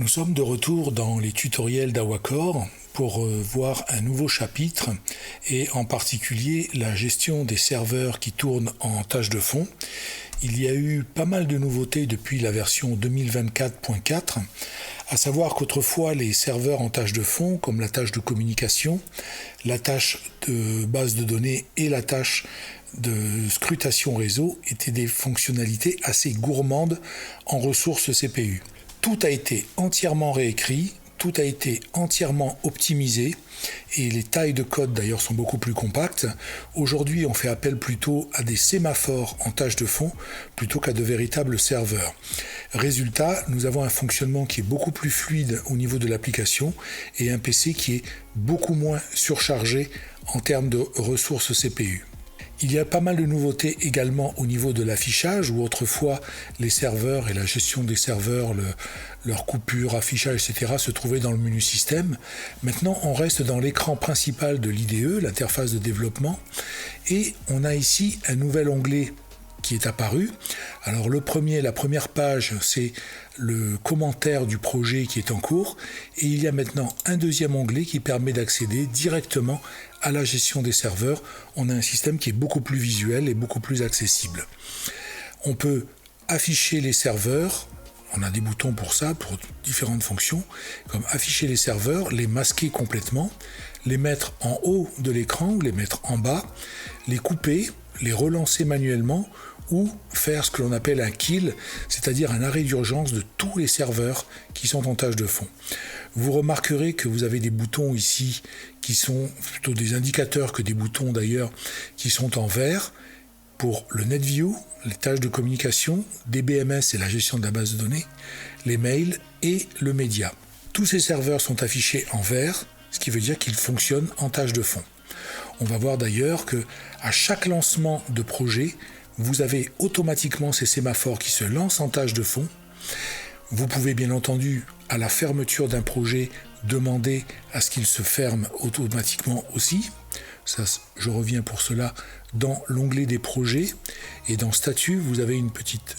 Nous sommes de retour dans les tutoriels d'Awacor pour voir un nouveau chapitre et en particulier la gestion des serveurs qui tournent en tâche de fond. Il y a eu pas mal de nouveautés depuis la version 2024.4, à savoir qu'autrefois les serveurs en tâche de fond, comme la tâche de communication, la tâche de base de données et la tâche de scrutation réseau étaient des fonctionnalités assez gourmandes en ressources CPU. Tout a été entièrement réécrit, tout a été entièrement optimisé et les tailles de code d'ailleurs sont beaucoup plus compactes. Aujourd'hui, on fait appel plutôt à des sémaphores en tâche de fond plutôt qu'à de véritables serveurs. Résultat, nous avons un fonctionnement qui est beaucoup plus fluide au niveau de l'application et un PC qui est beaucoup moins surchargé en termes de ressources CPU. Il y a pas mal de nouveautés également au niveau de l'affichage, où autrefois les serveurs et la gestion des serveurs, leur coupure, affichage, etc. se trouvaient dans le menu système. Maintenant, on reste dans l'écran principal de l'IDE, l'interface de développement, et on a ici un nouvel onglet qui est apparu. Alors la première page, c'est le commentaire du projet qui est en cours, et il y a maintenant un deuxième onglet qui permet d'accéder directement à la gestion des serveurs. On a un système qui est beaucoup plus visuel et beaucoup plus accessible. On peut afficher les serveurs, on a des boutons pour ça, pour différentes fonctions, comme afficher les serveurs, les masquer complètement, les mettre en haut de l'écran ou les mettre en bas, les couper, les relancer manuellement ou faire ce que l'on appelle un kill, c'est-à-dire un arrêt d'urgence de tous les serveurs qui sont en tâche de fond. Vous remarquerez que vous avez des boutons ici qui sont plutôt des indicateurs que des boutons d'ailleurs, qui sont en vert pour le NetView, les tâches de communication, DBMS et la gestion de la base de données, les mails et le média. Tous ces serveurs sont affichés en vert, ce qui veut dire qu'ils fonctionnent en tâche de fond. On va voir d'ailleurs que à chaque lancement de projet, vous avez automatiquement ces sémaphores qui se lancent en tâche de fond. Vous pouvez bien entendu, à la fermeture d'un projet, demander à ce qu'il se ferme automatiquement aussi. Ça, je reviens pour cela dans l'onglet des projets. Et dans Statut, vous avez une petite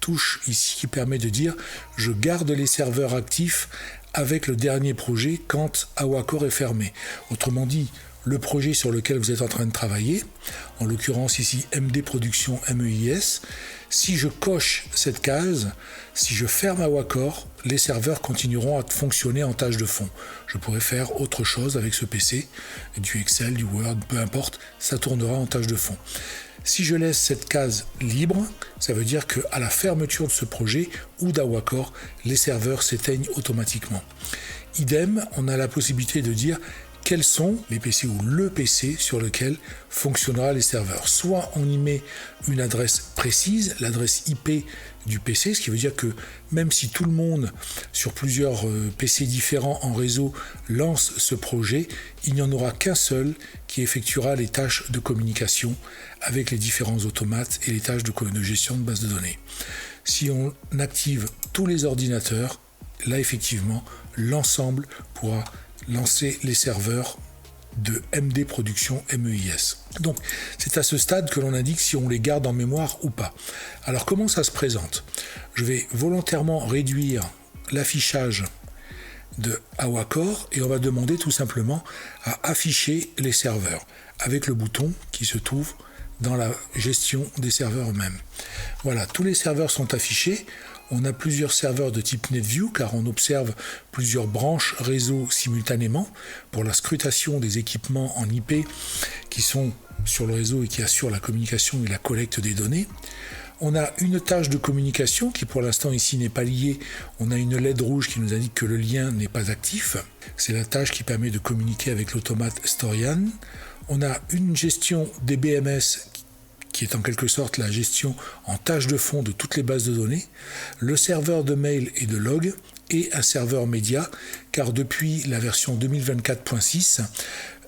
touche ici qui permet de dire « Je garde les serveurs actifs avec le dernier projet quand Awacor est fermé ». Autrement dit, le projet sur lequel vous êtes en train de travailler, en l'occurrence ici MD Production MEIS, si je coche cette case, si je ferme Awacor, les serveurs continueront à fonctionner en tâche de fond. Je pourrais faire autre chose avec ce PC, du Excel, du Word, peu importe, ça tournera en tâche de fond. Si je laisse cette case libre, ça veut dire qu'à la fermeture de ce projet ou d'Awacor, les serveurs s'éteignent automatiquement. Idem, on a la possibilité de dire quels sont les PC ou le PC sur lequel fonctionnera les serveurs. Soit on y met une adresse précise, l'adresse IP du PC, ce qui veut dire que même si tout le monde sur plusieurs PC différents en réseau lance ce projet, il n'y en aura qu'un seul qui effectuera les tâches de communication avec les différents automates et les tâches de gestion de base de données. Si on active tous les ordinateurs, là effectivement, l'ensemble pourra lancer les serveurs de MD Production MEIS. Donc, c'est à ce stade que l'on indique si on les garde en mémoire ou pas. Alors, comment ça se présente ? Je vais volontairement réduire l'affichage de Awacor et on va demander tout simplement à afficher les serveurs avec le bouton qui se trouve dans la gestion des serveurs eux-mêmes. Voilà, tous les serveurs sont affichés. On a plusieurs serveurs de type NetView car on observe plusieurs branches réseau simultanément pour la scrutation des équipements en IP qui sont sur le réseau et qui assurent la communication et la collecte des données. On a une tâche de communication qui pour l'instant ici n'est pas liée. On a une LED rouge qui nous indique que le lien n'est pas actif. C'est la tâche qui permet de communiquer avec l'automate Storian. On a une gestion DBMS qui est en quelque sorte la gestion en tâche de fond de toutes les bases de données, le serveur de mail et de log, et un serveur média, car depuis la version 2024.6,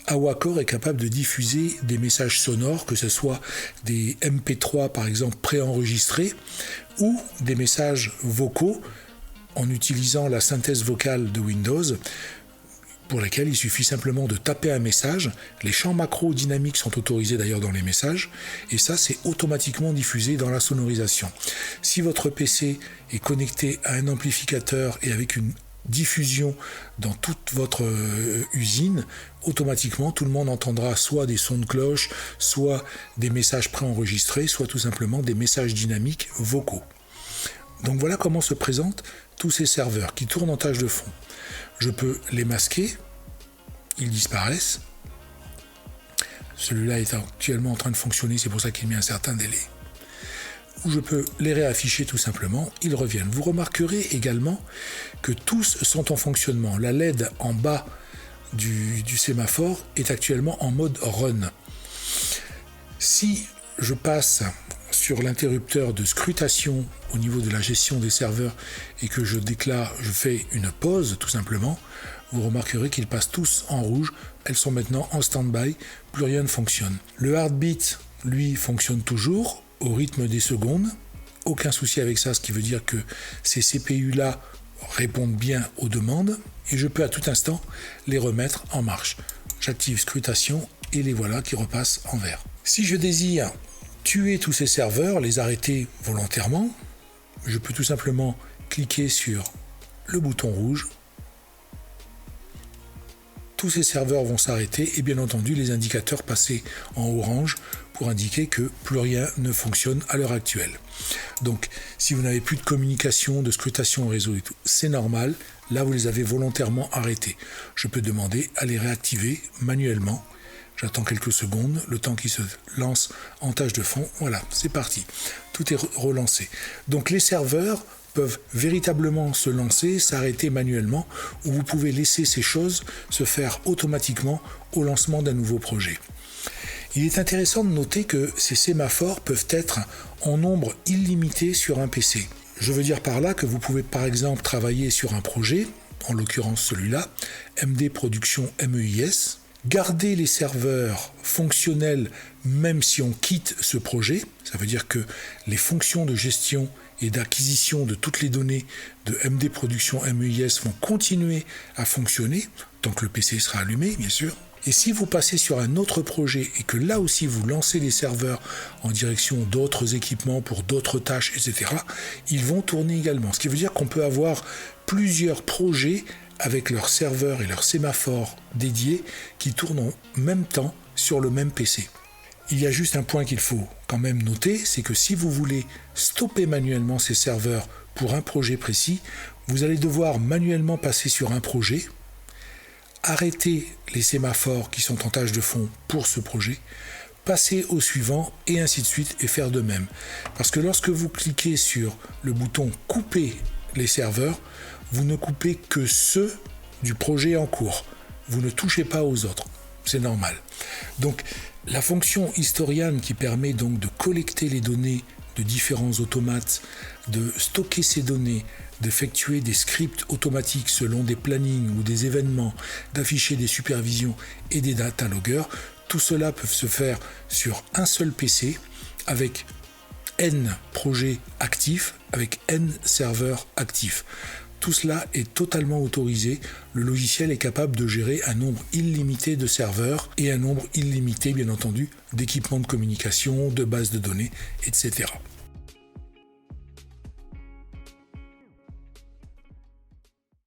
Awacor est capable de diffuser des messages sonores, que ce soit des MP3 par exemple préenregistrés, ou des messages vocaux en utilisant la synthèse vocale de Windows, pour lesquels il suffit simplement de taper un message. Les champs macro dynamiques sont autorisés d'ailleurs dans les messages, et ça c'est automatiquement diffusé dans la sonorisation. Si votre PC est connecté à un amplificateur et avec une diffusion dans toute votre usine, automatiquement tout le monde entendra soit des sons de cloche, soit des messages préenregistrés, soit tout simplement des messages dynamiques vocaux. Donc voilà comment se présentent tous ces serveurs qui tournent en tâche de fond. Je peux les masquer, ils disparaissent. Celui-là est actuellement en train de fonctionner, c'est pour ça qu'il met un certain délai. Ou je peux les réafficher tout simplement, ils reviennent. Vous remarquerez également que tous sont en fonctionnement. La LED en bas du sémaphore est actuellement en mode run. Si je passe sur l'interrupteur de scrutation au niveau de la gestion des serveurs et que je fais une pause tout simplement, vous remarquerez qu'ils passent tous en rouge. Elles sont maintenant en stand-by, plus rien ne fonctionne. Le heartbeat, lui, fonctionne toujours au rythme des secondes. Aucun souci avec ça, ce qui veut dire que ces CPU-là répondent bien aux demandes et je peux à tout instant les remettre en marche. J'active scrutation et les voilà qui repassent en vert. Si je désire tuer tous ces serveurs, les arrêter volontairement, je peux tout simplement cliquer sur le bouton rouge. Tous ces serveurs vont s'arrêter et bien entendu les indicateurs passer en orange pour indiquer que plus rien ne fonctionne à l'heure actuelle. Donc si vous n'avez plus de communication, de scrutation au réseau et tout, c'est normal, là vous les avez volontairement arrêtés. Je peux demander à les réactiver manuellement. J'attends quelques secondes, le temps qu'ils se lancent en tâche de fond. Voilà, c'est parti. Tout est relancé. Donc les serveurs peuvent véritablement se lancer, s'arrêter manuellement, ou vous pouvez laisser ces choses se faire automatiquement au lancement d'un nouveau projet. Il est intéressant de noter que ces sémaphores peuvent être en nombre illimité sur un PC. Je veux dire par là que vous pouvez par exemple travailler sur un projet, en l'occurrence celui-là, MD Production MEIS, garder les serveurs fonctionnels même si on quitte ce projet. Ça veut dire que les fonctions de gestion et d'acquisition de toutes les données de MD Production MEIS vont continuer à fonctionner, tant que le PC sera allumé, bien sûr. Et si vous passez sur un autre projet et que là aussi vous lancez les serveurs en direction d'autres équipements pour d'autres tâches, etc., ils vont tourner également. Ce qui veut dire qu'on peut avoir plusieurs projets avec leurs serveurs et leurs sémaphores dédiés qui tournent en même temps sur le même PC. Il y a juste un point qu'il faut quand même noter, c'est que si vous voulez stopper manuellement ces serveurs pour un projet précis, vous allez devoir manuellement passer sur un projet, arrêter les sémaphores qui sont en tâche de fond pour ce projet, passer au suivant et ainsi de suite et faire de même. Parce que lorsque vous cliquez sur le bouton « Couper les serveurs », vous ne coupez que ceux du projet en cours. Vous ne touchez pas aux autres. C'est normal. Donc, la fonction Historian qui permet donc de collecter les données de différents automates, de stocker ces données, d'effectuer des scripts automatiques selon des plannings ou des événements, d'afficher des supervisions et des data loggers, tout cela peut se faire sur un seul PC avec N projets actifs, avec N serveurs actifs. Tout cela est totalement autorisé. Le logiciel est capable de gérer un nombre illimité de serveurs et un nombre illimité, bien entendu, d'équipements de communication, de bases de données, etc.